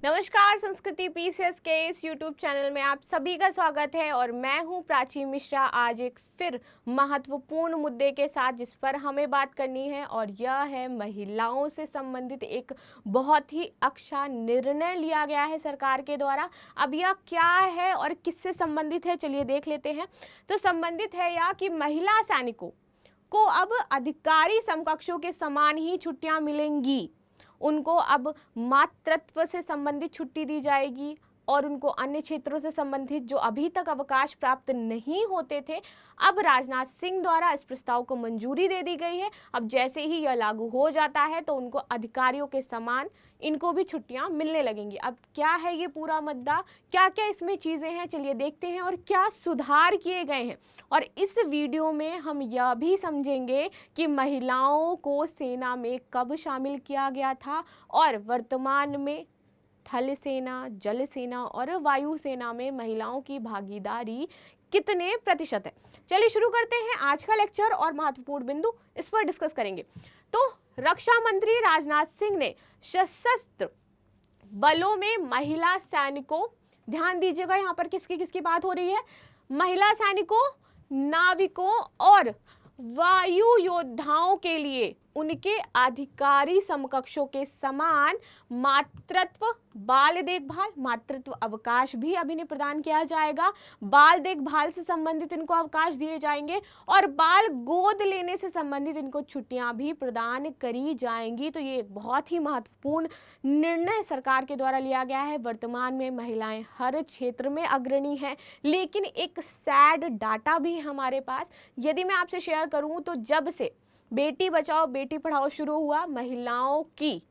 नमस्कार, संस्कृति पीसीएस के इस यूट्यूब चैनल में आप सभी का स्वागत है और मैं हूं प्राची मिश्रा। आज एक फिर महत्वपूर्ण मुद्दे के साथ जिस पर हमें बात करनी है और यह है महिलाओं से संबंधित एक बहुत ही अच्छा निर्णय लिया गया है सरकार के द्वारा। अब यह क्या है और किससे संबंधित है, चलिए देख लेते हैं। तो संबंधित है यह कि महिला सैनिकों को अब अधिकारी समकक्षों के समान ही छुट्टियां मिलेंगी। उनको अब मातृत्व से संबंधित छुट्टी दी जाएगी और उनको अन्य क्षेत्रों से संबंधित जो अभी तक अवकाश प्राप्त नहीं होते थे, अब राजनाथ सिंह द्वारा इस प्रस्ताव को मंजूरी दे दी गई है। अब जैसे ही यह लागू हो जाता है तो उनको अधिकारियों के समान इनको भी छुट्टियां मिलने लगेंगी। अब क्या है ये पूरा मुद्दा, क्या क्या इसमें चीज़ें हैं, चलिए देखते हैं और क्या सुधार किए गए हैं। और इस वीडियो में हम यह भी समझेंगे कि महिलाओं को सेना में कब शामिल किया गया था और वर्तमान में थल सेना, जल सेना और वायु सेना में महिलाओं की भागीदारी कितने प्रतिशत है। चलिए शुरू करते हैं आज का लेक्चर और महत्वपूर्ण बिंदु इस पर डिस्कस करेंगे। तो रक्षा मंत्री राजनाथ सिंह ने सशस्त्र बलों में महिला सैनिकों, ध्यान दीजिएगा यहाँ पर किसकी किसकी बात हो रही है, महिला सैनिकों, नाविकों और वायु योद्धाओं के लिए उनके अधिकारी समकक्षों के समान मातृत्व, बाल देखभाल, मातृत्व अवकाश भी अब इन्हें प्रदान किया जाएगा। बाल देखभाल से संबंधित इनको अवकाश दिए जाएंगे और बाल गोद लेने से संबंधित इनको छुट्टियां भी प्रदान करी जाएंगी। तो ये एक बहुत ही महत्वपूर्ण निर्णय सरकार के द्वारा लिया गया है। वर्तमान में महिलाएं हर क्षेत्र में अग्रणी हैं, लेकिन एक सैड डाटा भी हमारे पास यदि मैं आपसे शेयर करूं तो जब से बेटी बचाओ बेटी पढ़ाओ शुरू हुआ, महिलाओं की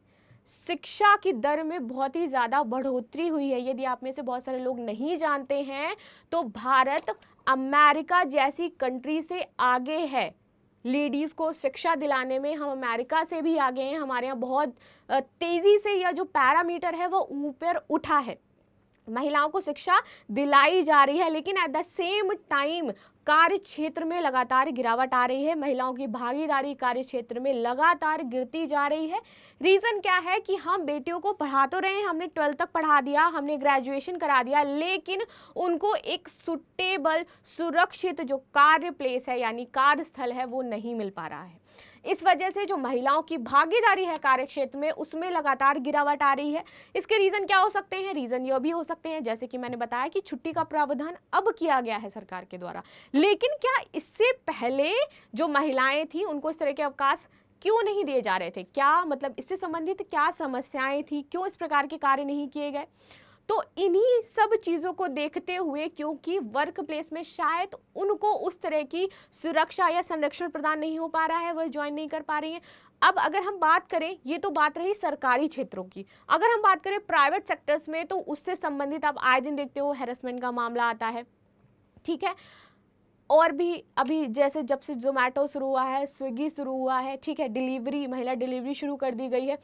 शिक्षा की दर में बहुत ही ज़्यादा बढ़ोतरी हुई है। यदि आप में से बहुत सारे लोग नहीं जानते हैं तो भारत अमेरिका जैसी कंट्री से आगे है। लेडीज़ को शिक्षा दिलाने में हम अमेरिका से भी आगे हैं। हमारे यहाँ बहुत तेज़ी से यह जो पैरामीटर है वो ऊपर उठा है, महिलाओं को शिक्षा दिलाई जा रही है, लेकिन एट द सेम टाइम कार्य क्षेत्र में लगातार गिरावट आ रही है। महिलाओं की भागीदारी कार्य क्षेत्र में लगातार गिरती जा रही है। रीज़न क्या है कि हम बेटियों को पढ़ा तो रहे हैं, हमने 12th तक पढ़ा दिया, हमने ग्रेजुएशन करा दिया, लेकिन उनको एक सुटेबल, सुरक्षित जो कार्य प्लेस है यानी कार्यस्थल है वो नहीं मिल पा रहा है। इस वजह से जो महिलाओं की भागीदारी है कार्य क्षेत्र में उसमें लगातार गिरावट आ रही है। इसके रीज़न क्या हो सकते हैं? रीज़न यह भी हो सकते हैं जैसे कि मैंने बताया कि छुट्टी का प्रावधान अब किया गया है सरकार के द्वारा, लेकिन क्या इससे पहले जो महिलाएं थी उनको इस तरह के अवकाश क्यों नहीं दिए जा रहे थे? क्या मतलब इससे संबंधित क्या समस्याएं थी, क्यों इस प्रकार के कार्य नहीं किए गए? तो इन्हीं सब चीज़ों को देखते हुए, क्योंकि वर्क प्लेस में शायद उनको उस तरह की सुरक्षा या संरक्षण प्रदान नहीं हो पा रहा है, वह ज्वाइन नहीं कर पा रही हैं। अब अगर हम बात करें, ये तो बात रही सरकारी क्षेत्रों की, अगर हम बात करें प्राइवेट सेक्टर्स में तो उससे संबंधित आप आए दिन देखते हो हैरेसमेंट का मामला आता है, ठीक है। और भी अभी जैसे जब से जोमेटो शुरू हुआ है, स्विगी शुरू हुआ है, ठीक है, डिलीवरी, महिला डिलीवरी शुरू कर दी गई है,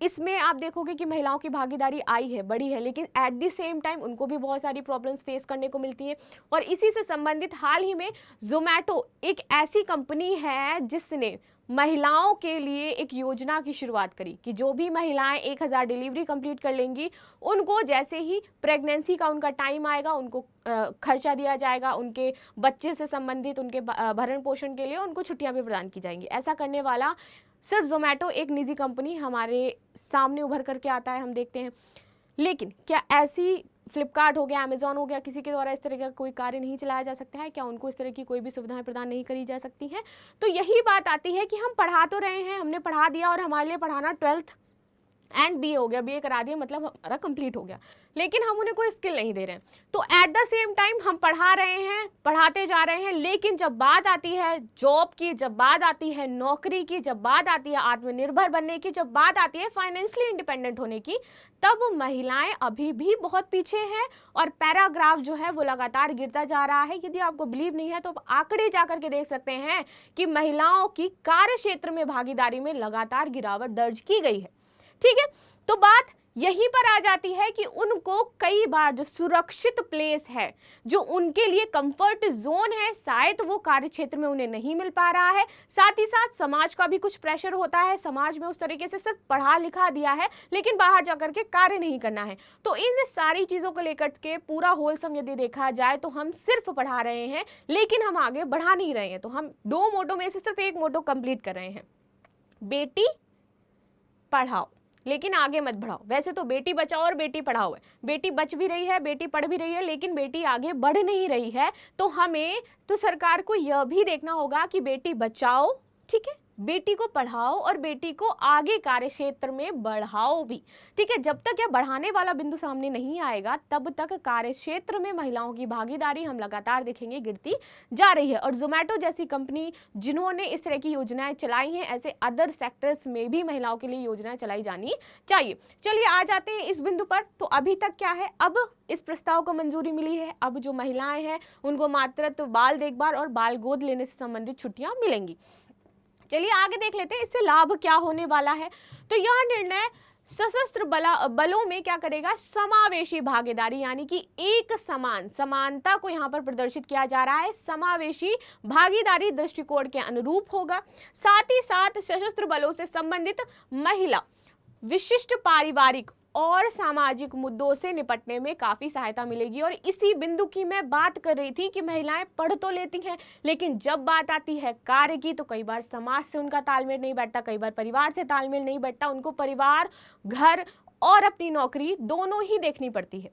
इसमें आप देखोगे कि महिलाओं की भागीदारी आई है, बढ़ी है, लेकिन एट द सेम टाइम उनको भी बहुत सारी प्रॉब्लम्स फेस करने को मिलती हैं। और इसी से संबंधित हाल ही में जोमेटो एक ऐसी कंपनी है जिसने महिलाओं के लिए एक योजना की शुरुआत करी कि जो भी महिलाएं 1000 डिलीवरी कंप्लीट कर लेंगी उनको जैसे ही प्रेगनेंसी का उनका टाइम आएगा उनको खर्चा दिया जाएगा, उनके बच्चे से संबंधित उनके भरण पोषण के लिए उनको छुट्टियां भी प्रदान की जाएंगी। ऐसा करने वाला सिर्फ जोमेटो एक निजी कंपनी हमारे सामने उभर करके आता है, हम देखते हैं। लेकिन क्या ऐसी फ्लिपकार्ट हो गया, अमेजॉन हो गया, किसी के द्वारा इस तरह का कोई कार्य नहीं चलाया जा सकता है? क्या उनको इस तरह की कोई भी सुविधाएं प्रदान नहीं करी जा सकती हैं? तो यही बात आती है कि हम पढ़ा तो रहे हैं, हमने पढ़ा दिया और हमारे लिए पढ़ाना 12th एंड बी हो गया, बीए करा दिया, मतलब हमारा कंप्लीट हो गया, लेकिन हम उन्हें कोई स्किल नहीं दे रहे हैं। तो एट द सेम टाइम हम पढ़ा रहे हैं, पढ़ाते जा रहे हैं, लेकिन जब बात आती है जॉब की, जब बात आती है नौकरी की, जब बात आती है आत्मनिर्भर बनने की, जब बात आती है फाइनेंशियली इंडिपेंडेंट होने की, तब महिलाएं अभी भी बहुत पीछे हैं और पैराग्राफ जो है वो लगातार गिरता जा रहा है। यदि आपको बिलीव नहीं है तो आप आंकड़े जाकर के देख सकते हैं कि महिलाओं की कार्य क्षेत्र में भागीदारी में लगातार गिरावट दर्ज की गई है, ठीक है। तो बात यहीं पर आ जाती है कि उनको कई बार जो सुरक्षित प्लेस है, जो उनके लिए कंफर्ट जोन है, शायद वो कार्य क्षेत्र में उन्हें नहीं मिल पा रहा है। साथ ही साथ समाज का भी कुछ प्रेशर होता है, समाज में उस तरीके से सिर्फ पढ़ा लिखा दिया है लेकिन बाहर जाकर के कार्य नहीं करना है। तो इन सारी चीजों को लेकर के पूरा होलसम यदि देखा जाए तो हम सिर्फ पढ़ा रहे हैं लेकिन हम आगे बढ़ा नहीं रहे हैं। तो हम 2 मोटो में से सिर्फ एक मोटो कंप्लीट कर रहे हैं, बेटी पढ़ाओ लेकिन आगे मत बढ़ाओ। वैसे तो बेटी बचाओ और बेटी पढ़ाओ है, बेटी बच भी रही है, बेटी पढ़ भी रही है, लेकिन बेटी आगे बढ़ नहीं रही है। तो हमें तो सरकार को यह भी देखना होगा कि बेटी बचाओ, ठीक है, बेटी को पढ़ाओ और बेटी को आगे कार्य क्षेत्र में बढ़ाओ भी, ठीक है। जब तक यह बढ़ाने वाला बिंदु सामने नहीं आएगा तब तक कार्य क्षेत्र में महिलाओं की भागीदारी हम लगातार देखेंगे गिरती जा रही है। और जोमेटो जैसी कंपनी जिन्होंने इस तरह की योजनाएं चलाई हैं, ऐसे अदर सेक्टर्स में भी महिलाओं के लिए योजनाएं चलाई जानी चाहिए। चलिए आ जाते हैं इस बिंदु पर। तो अभी तक क्या है, अब इस प्रस्ताव को मंजूरी मिली है, अब जो महिलाएं हैं उनको मातृत्व, बाल देखभाल और बाल गोद लेने से संबंधित छुट्टियां मिलेंगी। चलिए आगे देख लेते हैं इससे लाभ क्या होने वाला है। तो यह निर्णय सशस्त्र बलों में क्या करेगा, समावेशी भागीदारी, यानी कि एक समानता को यहाँ पर प्रदर्शित किया जा रहा है, समावेशी भागीदारी दृष्टिकोण के अनुरूप होगा। साथ ही साथ सशस्त्र बलों से संबंधित महिला विशिष्ट पारिवारिक और सामाजिक मुद्दों से निपटने में काफी सहायता मिलेगी। और इसी बिंदु की मैं बात कर रही थी कि महिलाएं पढ़ तो लेती हैं लेकिन जब बात आती है कार्य की तो कई बार समाज से उनका तालमेल नहीं बैठता, कई बार परिवार से तालमेल नहीं बैठता, उनको परिवार, घर और अपनी नौकरी दोनों ही देखनी पड़ती है,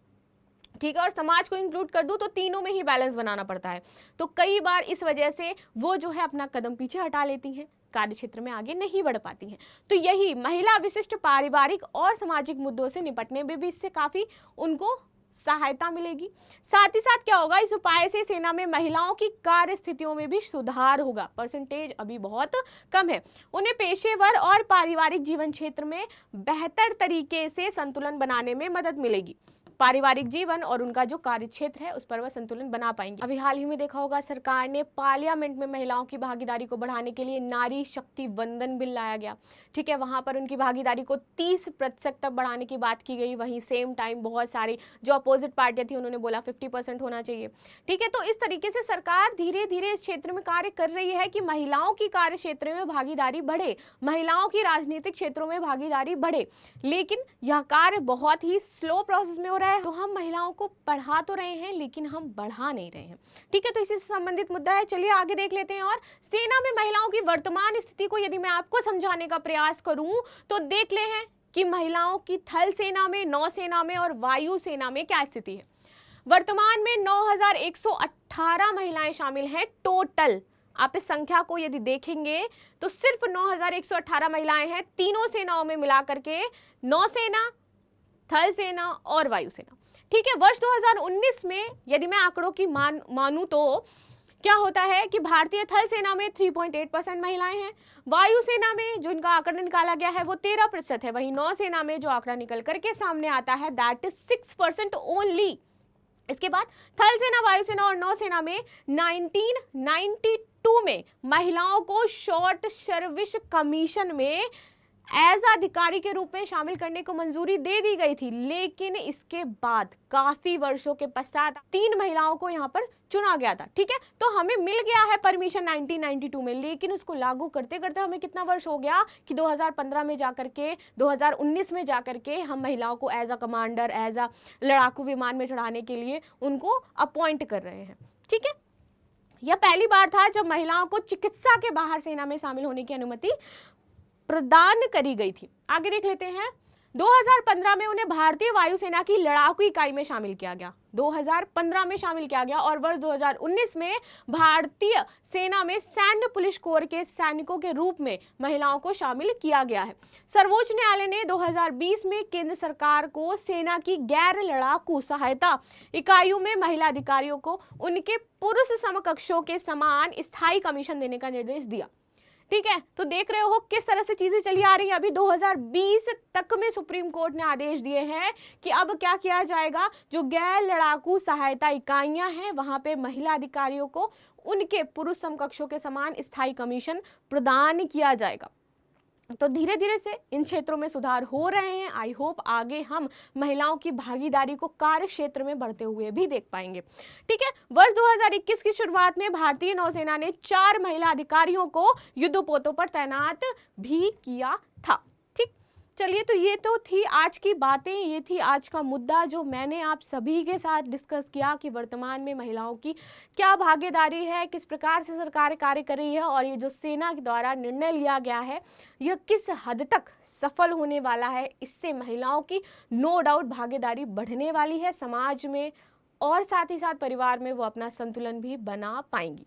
ठीक है। और समाज को इंक्लूड कर दूं तो तीनों में ही बैलेंस बनाना पड़ता है। तो कई बार इस वजह से वो जो है अपना कदम पीछे हटा लेती हैं, कार्य क्षेत्र में आगे नहीं बढ़ पाती हैं। तो यही महिला विशिष्ट पारिवारिक और सामाजिक मुद्दों से निपटने में भी इससे काफी उनको सहायता मिलेगी। साथ ही साथ क्या होगा, इस उपाय से सेना में महिलाओं की कार्य स्थितियों में भी सुधार होगा। परसेंटेज अभी बहुत कम है, उन्हें पेशेवर और पारिवारिक जीवन क्षेत्र में बेहतर तरीके से संतुलन बनाने में मदद मिलेगी। पारिवारिक जीवन और उनका जो कार्य क्षेत्र है उस पर वह संतुलन बना पाएंगे। अभी हाल ही में देखा होगा सरकार ने पार्लियामेंट में महिलाओं की भागीदारी को बढ़ाने के लिए नारी शक्ति वंदन बिल लाया गया, ठीक है। वहां पर उनकी भागीदारी को 30% तक बढ़ाने की बात की गई। वहीं सेम टाइम बहुत सारी जो अपोजिट पार्टियां थी उन्होंने बोला 50% होना चाहिए, ठीक है। तो इस तरीके से सरकार धीरे धीरे इस क्षेत्र में कार्य कर रही है कि महिलाओं की कार्य क्षेत्र में भागीदारी बढ़े, महिलाओं की राजनीतिक क्षेत्रों में भागीदारी बढ़े। लेकिन यह कार्य बहुत ही स्लो प्रोसेस में हो रहा है। तो हम महिलाओं को पढ़ा तो रहे हैं लेकिन हम बढ़ा नहीं रहे हैं, ठीक है। तो इसी से संबंधित मुद्दा है। चलिए आगे देख लेते हैं। और सेना में महिलाओं की वर्तमान स्थिति को यदि मैं आपको समझाने का प्रयास करूं तो देख ले हैं कि महिलाओं की थल सेना में, नौसेना में और वायु सेना में क्या स्थिति है। वर्तमान में 9118 महिलाएं शामिल हैं टोटल। आप इस संख्या को यदि देखेंगे तो सिर्फ 9118 महिलाएं हैं तीनों सेनाओं में मिलाकर के, नौसेना, थल सेना और वायुसेना, ठीक है। वर्ष 2019 में यदि मैं आंकड़ों की मानूं तो क्या होता है कि भारतीय थल सेना में 3.8% महिलाएं हैं, वायुसेना में जो इनका आंकड़ा निकाला गया है वो 13% है, वहीं नौसेना में जो आंकड़ा निकल करके सामने आता है दैट इज 6% ओनली। इसके बाद थल सेना, वायुसेना और नौसेना में 1992 में महिलाओं को शॉर्ट सर्विस कमीशन में एज अधिकारी के रूप में शामिल करने को मंजूरी दे दी गई थी। लेकिन इसके बाद काफी वर्षों के पश्चात 3 महिलाओं को यहाँ पर चुना गया था, ठीक है। तो हमें मिल गया है परमिशन 1992 में, लेकिन उसको लागू करते करते हमें कितना वर्ष हो गया कि 2015 में जाकर के, 2019 में जाकर के हम महिलाओं को as a commander, as a लड़ाकू विमान में चढ़ाने के लिए उनको अपॉइंट कर रहे हैं, ठीक है। यह पहली बार था जब महिलाओं को चिकित्सा के बाहर सेना में शामिल होने की अनुमति प्रदान करी गई थी। आगे देख लेते हैं। 2015 में उन्हें भारतीय वायुसेना की लड़ाकू इकाई में शामिल किया गया, 2015 में शामिल किया गया। और वर्ष 2019 में भारतीय सेना में सैन्य पुलिस कोर के सैनिकों के रूप में महिलाओं को शामिल किया गया है। सर्वोच्च न्यायालय ने 2020 में केंद्र सरकार को सेना की गैर लड़ाकू सहायता इकाइयों में महिला अधिकारियों को उनके पुरुष समकक्षों के समान स्थायी कमीशन देने का निर्देश दिया, ठीक है। तो देख रहे हो किस तरह से चीजें चली आ रही है। अभी 2020 तक में सुप्रीम कोर्ट ने आदेश दिए हैं कि अब क्या किया जाएगा, जो गैर लड़ाकू सहायता इकाइयां हैं वहां पे महिला अधिकारियों को उनके पुरुष समकक्षों के समान स्थायी कमीशन प्रदान किया जाएगा। तो धीरे धीरे से इन क्षेत्रों में सुधार हो रहे हैं। आई होप आगे हम महिलाओं की भागीदारी को कार्य क्षेत्र में बढ़ते हुए भी देख पाएंगे। ठीक है, वर्ष 2021 की शुरुआत में भारतीय नौसेना ने 4 महिला अधिकारियों को युद्धपोतों पर तैनात भी किया था। ठीक, चलिए, तो ये तो थी आज की बातें, ये थी आज का मुद्दा जो मैंने आप सभी के साथ डिस्कस किया कि वर्तमान में महिलाओं की क्या भागीदारी है, किस प्रकार से सरकार कार्य कर रही है, और ये जो सेना के द्वारा निर्णय लिया गया है यह किस हद तक सफल होने वाला है। इससे महिलाओं की नो डाउट भागीदारी बढ़ने वाली है समाज में, और साथ ही साथ परिवार में वो अपना संतुलन भी बना पाएंगी।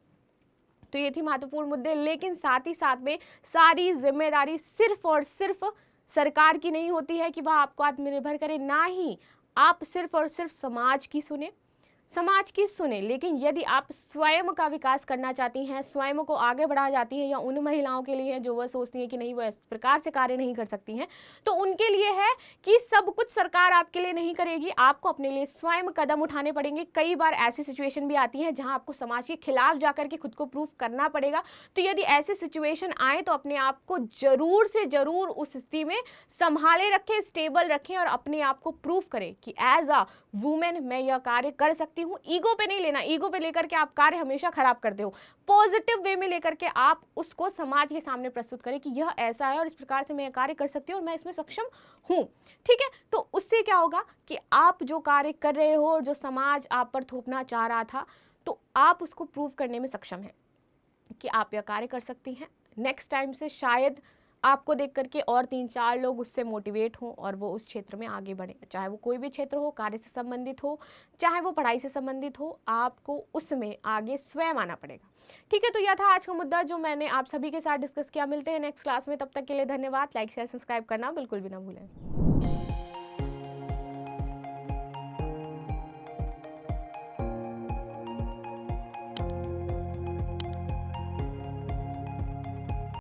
तो ये थी महत्वपूर्ण मुद्दे, लेकिन साथ ही साथ में सारी जिम्मेदारी सिर्फ और सिर्फ सरकार की नहीं होती है कि वह आपको आत्मनिर्भर करे, ना ही आप सिर्फ और सिर्फ समाज की सुने, लेकिन यदि आप स्वयं का विकास करना चाहती हैं, स्वयं को आगे बढ़ा जाती हैं, या उन महिलाओं के लिए है जो वह सोचती हैं कि नहीं वह इस प्रकार से कार्य नहीं कर सकती हैं, तो उनके लिए है कि सब कुछ सरकार आपके लिए नहीं करेगी, आपको अपने लिए स्वयं कदम उठाने पड़ेंगे। कई बार ऐसी सिचुएशन भी आती है जहां आपको समाज के खिलाफ जाकर के खुद को प्रूव करना पड़ेगा। तो यदि ऐसी सिचुएशन आए तो अपने आप को जरूर से जरूर उस स्थिति में संभाले रखें, स्टेबल रखें, और अपने आप को प्रूव करें कि एज अ वुमेन मैं यह कार्य कर सकती हूँ। ईगो पे नहीं लेना, ईगो पे लेकर के आप कार्य हमेशा खराब करते हो। पॉजिटिव वे में लेकर के आप उसको समाज के सामने प्रस्तुत करें कि यह ऐसा है और इस प्रकार से मैं यह कार्य कर सकती हूँ और मैं इसमें सक्षम हूँ। ठीक है, तो उससे क्या होगा कि आप जो कार्य कर रहे हो और जो समाज आप पर थोपना चाह रहा था, तो आप उसको प्रूव करने में सक्षम है कि आप यह कार्य कर सकती हैं। नेक्स्ट टाइम से शायद आपको देख करके और 3-4 लोग उससे मोटिवेट हों और वो उस क्षेत्र में आगे बढ़े, चाहे वो कोई भी क्षेत्र हो, कार्य से संबंधित हो, चाहे वो पढ़ाई से संबंधित हो, आपको उसमें आगे स्वयं आना पड़ेगा। ठीक है, तो यह था आज का मुद्दा जो मैंने आप सभी के साथ डिस्कस किया। मिलते हैं नेक्स्ट क्लास में, तब तक के लिए धन्यवाद। लाइक शेयर सब्सक्राइब करना बिल्कुल भी ना भूलें।